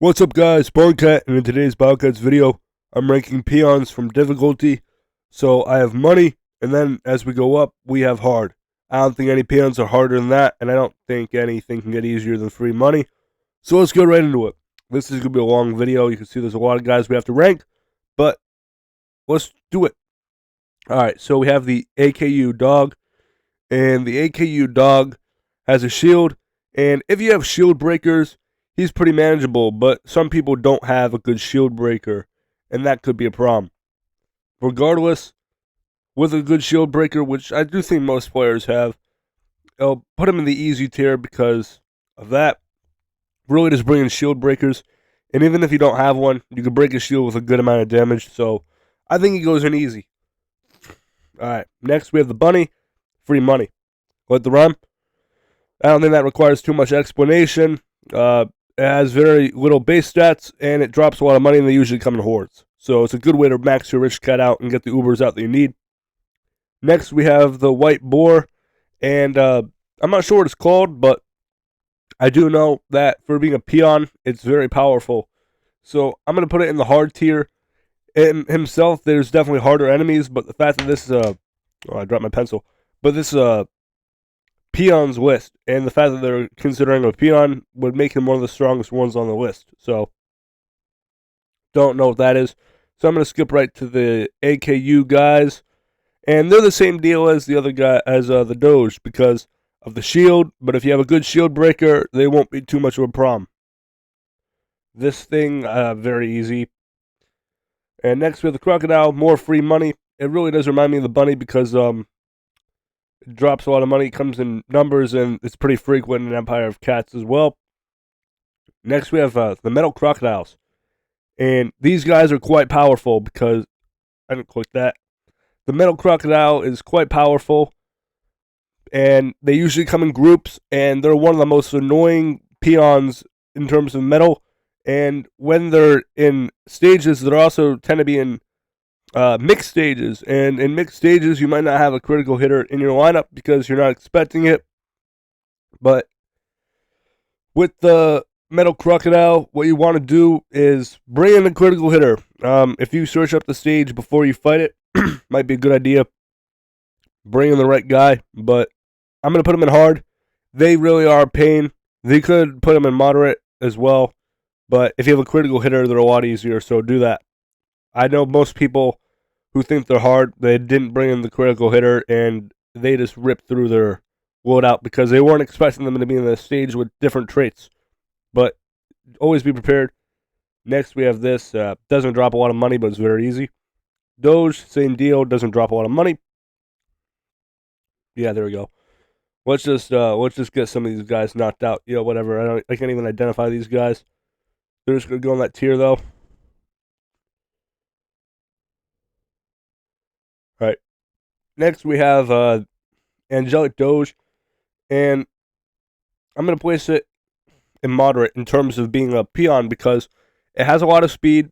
What's up guys, Spartans, and in today's battlecats video, I'm ranking peons from difficulty. So I have money, and then as we go up, we have hard. I don't think any peons are harder than that, and I don't think anything can get easier than free money. So let's get right into it. This is going to be a long video. You can see there's a lot of guys we have to rank, but let's do it. Alright, so we have the AKU dog, and the AKU dog has a shield, and if you have shield breakers, he's pretty manageable, but some people don't have a good shield breaker, and that could be a problem. Regardless, with a good shield breaker, which I do think most players have, I'll put him in the easy tier because of that. Really just bring in shield breakers, and even if you don't have one, you can break a shield with a good amount of damage, so I think he goes in easy. Alright, next we have the bunny, free money. Let the rhyme? I don't think that requires too much explanation. It has very little base stats, and it drops a lot of money, and they usually come in hordes. So it's a good way to max your rich cat out and get the Ubers out that you need. Next, we have the white boar, and I'm not sure what it's called, but I do know that for being a peon, it's very powerful. So I'm going to put it in the hard tier. In himself, there's definitely harder enemies, but the fact that this is oh, I dropped my pencil. But this is peons list, and the fact that they're considering a peon would make him one of the strongest ones on the list. So, don't know what that is. So I'm going to skip right to the AKU guys, and they're the same deal as the other guy, as the Doge, because of the shield. But if you have a good shield breaker, they won't be too much of a problem. This thing, very easy. And next we have the crocodile, more free money. It really does remind me of the bunny because it drops a lot of money, comes in numbers, and it's pretty frequent in Empire of Cats as well. Next we have the metal crocodiles. And these guys are quite powerful because I didn't click that. The metal crocodile is quite powerful, and they usually come in groups, and they're one of the most annoying peons in terms of metal. And when they're in stages, they also tend to be in mixed stages. And in mixed stages, you might not have a critical hitter in your lineup because you're not expecting it. But with the metal crocodile, what you want to do is bring in a critical hitter. If you search up the stage before you fight it, might be a good idea. Bring in the right guy, but I'm going to put them in hard. They really are a pain. They could put them in moderate as well, but if you have a critical hitter, they're a lot easier, so do that. I know most people who think they're hard, they didn't bring in the critical hitter, and they just ripped through their loadout because they weren't expecting them to be in the stage with different traits. But always be prepared. Next, we have this. Doesn't drop a lot of money, but it's very easy. Doge, same deal. Doesn't drop a lot of money. Yeah, there we go. Let's just get some of these guys knocked out. You know, whatever. I can't even identify these guys. They're just gonna go on that tier though. All right. Next, we have Angelic Doge, and I'm gonna place it in moderate in terms of being a peon because it has a lot of speed.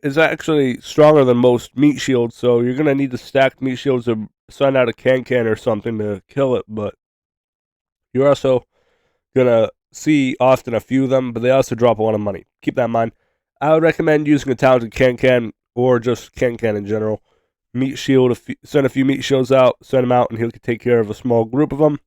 Is actually stronger than most meat shields, so you're gonna need to stack meat shields or send out a can or something to kill it. But you're also gonna see often a few of them, but they also drop a lot of money. Keep that in mind. I would recommend using a talented can or just can in general. Meat shield, send a few meat shields out, send them out, and he'll take care of a small group of them.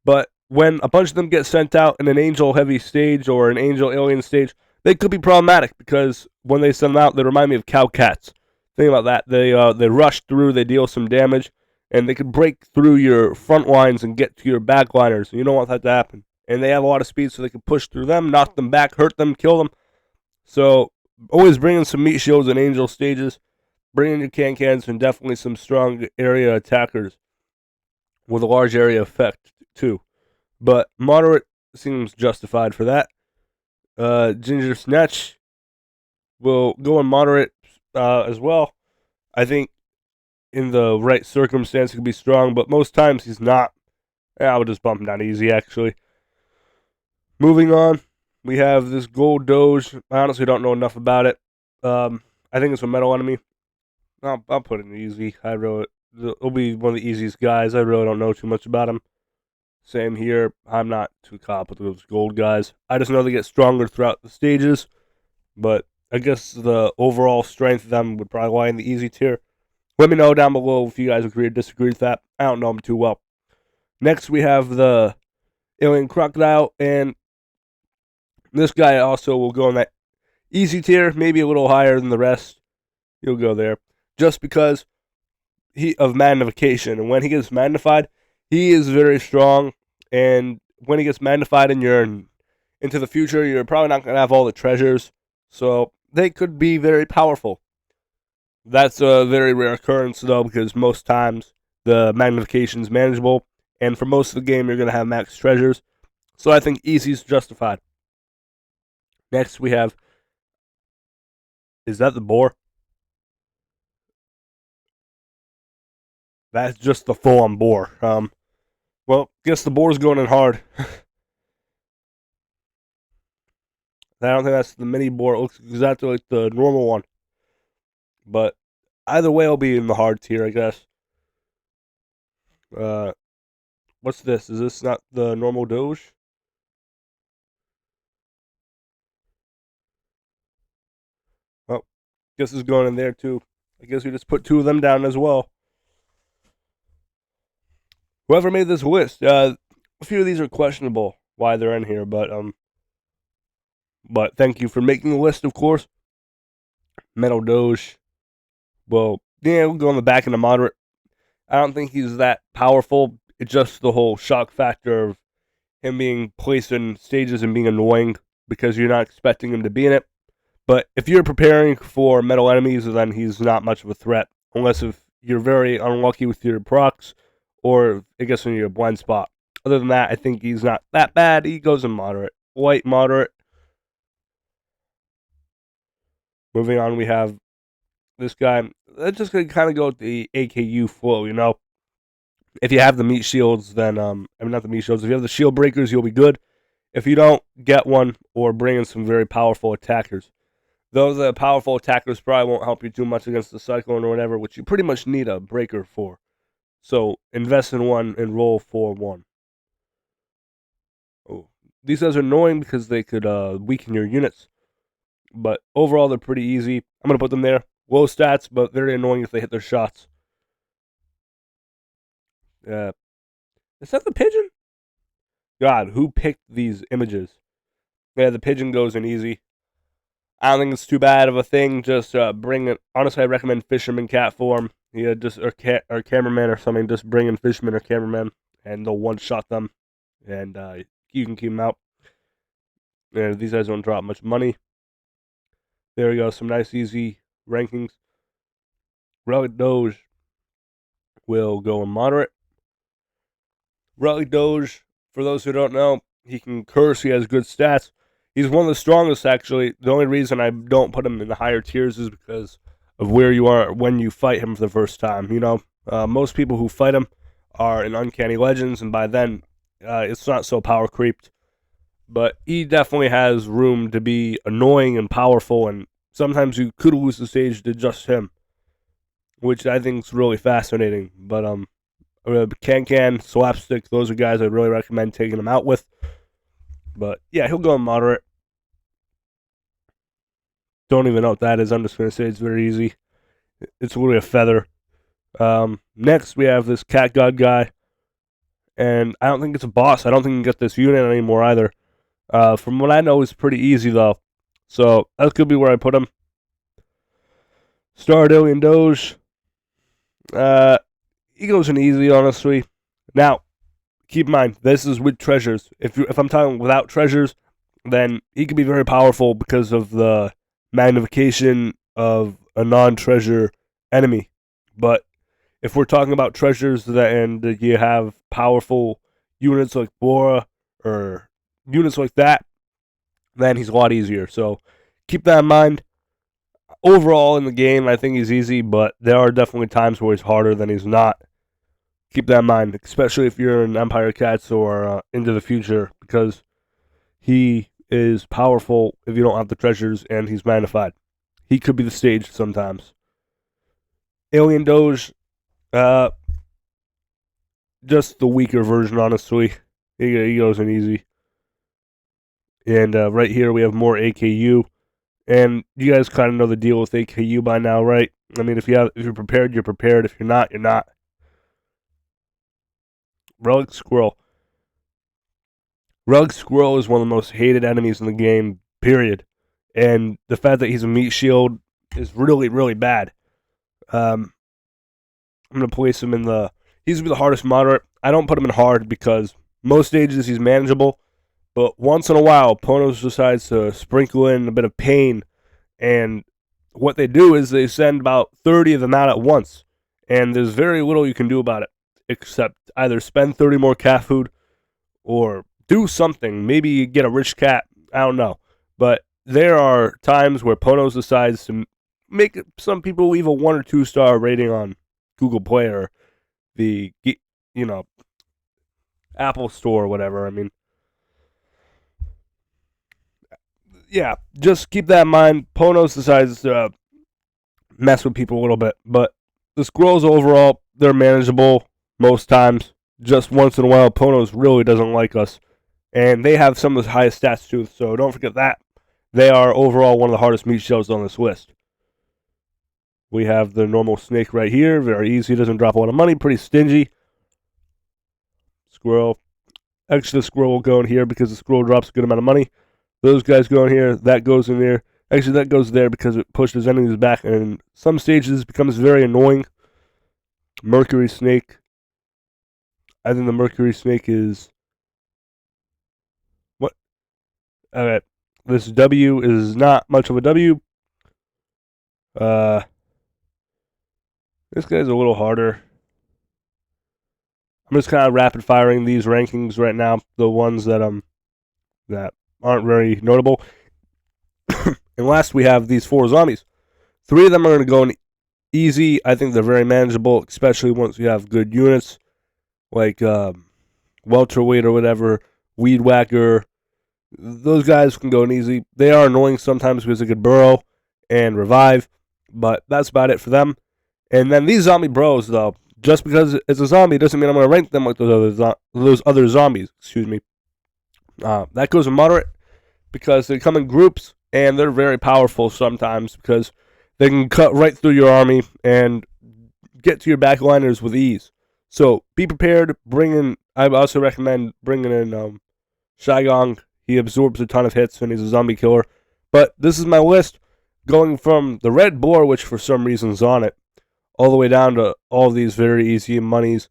But when a bunch of them get sent out in an angel heavy stage or an angel alien stage, they could be problematic because when they send them out, they remind me of cow cats. Think about that. They rush through, they deal some damage, and they could break through your front lines and get to your back liners. You don't want that to happen. And they have a lot of speed, so they can push through them, knock them back, hurt them, kill them. So always bring in some meat shields and angel stages. Bring in your cans and definitely some strong area attackers with a large area effect too. But moderate seems justified for that. Ginger Snatch will go in moderate as well. I think in the right circumstance he could be strong, but most times he's not. Yeah, I would just bump him down easy actually. Moving on, we have this gold Doge. I honestly don't know enough about it. I think it's a metal enemy. I'll put it in easy. It'll be one of the easiest guys. I really don't know too much about him. Same here. I'm not too caught up with those gold guys. I just know they get stronger throughout the stages, but I guess the overall strength of them would probably lie in the easy tier. Let me know down below if you guys agree or disagree with that. I don't know them too well. Next, we have the alien crocodile, and this guy also will go in that easy tier, maybe a little higher than the rest. He'll go there just because of magnification, and when he gets magnified, he is very strong. And when he gets magnified and you're into the future, you're probably not going to have all the treasures, so they could be very powerful. That's a very rare occurrence, though, because most times the magnification is manageable, and for most of the game, you're going to have max treasures. So I think easy is justified. Next, we have. Is that the boar? That's just the full-on boar. Well, guess the boar's going in hard. I don't think that's the mini boar. It looks exactly like the normal one. But either way, I'll be in the hard tier, I guess. What's this? Is this not the normal Doge? Oh, guess it's going in there too. I guess we just put two of them down as well. Whoever made this list, a few of these are questionable why they're in here, but thank you for making the list, of course. Metal Doge. Well, yeah, we'll go on the back in the moderate. I don't think he's that powerful. It's just the whole shock factor of him being placed in stages and being annoying because you're not expecting him to be in it. But if you're preparing for metal enemies, then he's not much of a threat, unless if you're very unlucky with your procs or I guess in your blind spot. Other than that, I think he's not that bad. He goes in moderate, light moderate. Moving on, we have this guy. Let's just kind of go with the AKU flow, you know. If you have the meat shields, then I mean not the meat shields. If you have the shield breakers, you'll be good. If you don't, get one or bring in some very powerful attackers. Though the powerful attackers probably won't help you too much against the cyclone or whatever, which you pretty much need a breaker for. So invest in one and roll for one. Oh, these guys are annoying because they could weaken your units, but overall they're pretty easy. I'm gonna put them there. Low stats, but very annoying if they hit their shots. Is that the pigeon? God, who picked these images? Yeah, the pigeon goes in easy. I don't think it's too bad of a thing. Just bring it. Honestly, I recommend fisherman cat form. Yeah, just or cameraman or something. Just bring in fisherman or cameraman, and they'll one shot them, and you can keep them out. And these guys don't drop much money. There we go. Some nice easy rankings. Relic Doge will go in moderate. Relic Doge, for those who don't know, he can curse. He has good stats. He's one of the strongest, actually. The only reason I don't put him in the higher tiers is because of where you are when you fight him for the first time. You know, most people who fight him are in Uncanny Legends, and by then, it's not so power creeped. But he definitely has room to be annoying and powerful, and sometimes you could lose the stage to just him, which I think is really fascinating. But Can, Slapstick, those are guys I'd really recommend taking him out with. But yeah, he'll go in moderate. Don't even know what that is. I'm just going to say it's very easy. It's literally a feather. Next, we have this Cat God guy. And I don't think it's a boss. I don't think you can get this unit anymore either. From what I know, it's pretty easy, though. So that could be where I put him. Stardillion Doge. He goes in easy, honestly. Now, keep in mind, this is with treasures. If I'm talking without treasures, then he can be very powerful because of the magnification of a non-treasure enemy. But if we're talking about treasures and you have powerful units like Bora or units like that, then he's a lot easier. So keep that in mind. Overall in the game, I think he's easy, but there are definitely times where he's harder than he's not. Keep that in mind, especially if you're in Empire Cats or Into the Future, because he is powerful if you don't have the treasures, and he's magnified. He could be the stage sometimes. Alien Doge, just the weaker version, honestly. He goes in easy. And right here we have more AKU. And you guys kind of know the deal with AKU by now, right? I mean, if you're prepared, you're prepared. If you're not, you're not. Relic Squirrel. Relic Squirrel is one of the most hated enemies in the game, period. And the fact that he's a meat shield is really, really bad. I'm going to place him in the... He's going to be the hardest moderate. I don't put him in hard because most stages he's manageable. But once in a while, Ponos decides to sprinkle in a bit of pain. And what they do is they send about 30 of them out at once. And there's very little you can do about it. Except either spend 30 more cat food or do something. Maybe get a rich cat. I don't know. But there are times where Ponos decides to make some people leave a 1 or 2 star rating on Google Play or the, Apple Store or whatever. I mean, yeah, just keep that in mind. Ponos decides to mess with people a little bit. But the squirrels overall, they're manageable most times. Just once in a while, Ponos really doesn't like us. And they have some of the highest stats too, so don't forget that. They are overall one of the hardest meat shells on this list. We have the normal snake right here. Very easy. Doesn't drop a lot of money. Pretty stingy. Squirrel. Actually, the squirrel will go in here because the squirrel drops a good amount of money. Those guys go in here. That goes in there. Actually, that goes there because it pushes enemies back. And some stages it becomes very annoying. Mercury snake. I think the mercury snake is... What? Alright. This W is not much of a W. This guy's a little harder. I'm just kind of rapid firing these rankings right now, the ones that aren't very notable. And last we have these 4 zombies. 3 of them are going to go in easy. I think they're very manageable, especially once you have good units like welterweight or whatever, weed whacker. Those guys can go in easy. They are annoying sometimes because they could burrow and revive, but that's about it for them. And then these zombie bros, though, just because it's a zombie doesn't mean I'm going to rank them like those other zombies. Excuse me. That goes in moderate because they come in groups and they're very powerful sometimes because they can cut right through your army and get to your backliners with ease. So be prepared. I also recommend bringing in Shigong. He absorbs a ton of hits and he's a zombie killer. But this is my list going from the red boar, which for some reason is on it, all the way down to all these very easy monies,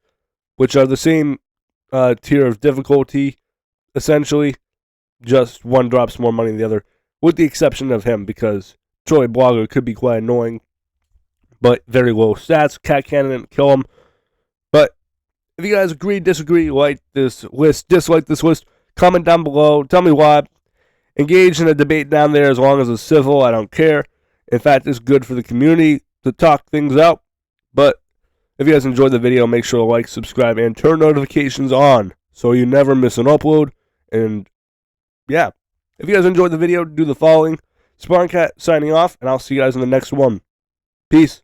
which are the same tier of difficulty, essentially. Just one drops more money than the other, with the exception of him, because Troy Blogger could be quite annoying, but very low stats. Cat Cannon, kill him. But if you guys agree, disagree, like this list, dislike this list, comment down below. Tell me why. Engage in a debate down there as long as it's civil. I don't care. In fact, it's good for the community to talk things out. But if you guys enjoyed the video, make sure to like, subscribe, and turn notifications on so you never miss an upload. And yeah, if you guys enjoyed the video, do the following. Spartan Cat signing off, and I'll see you guys in the next one. Peace.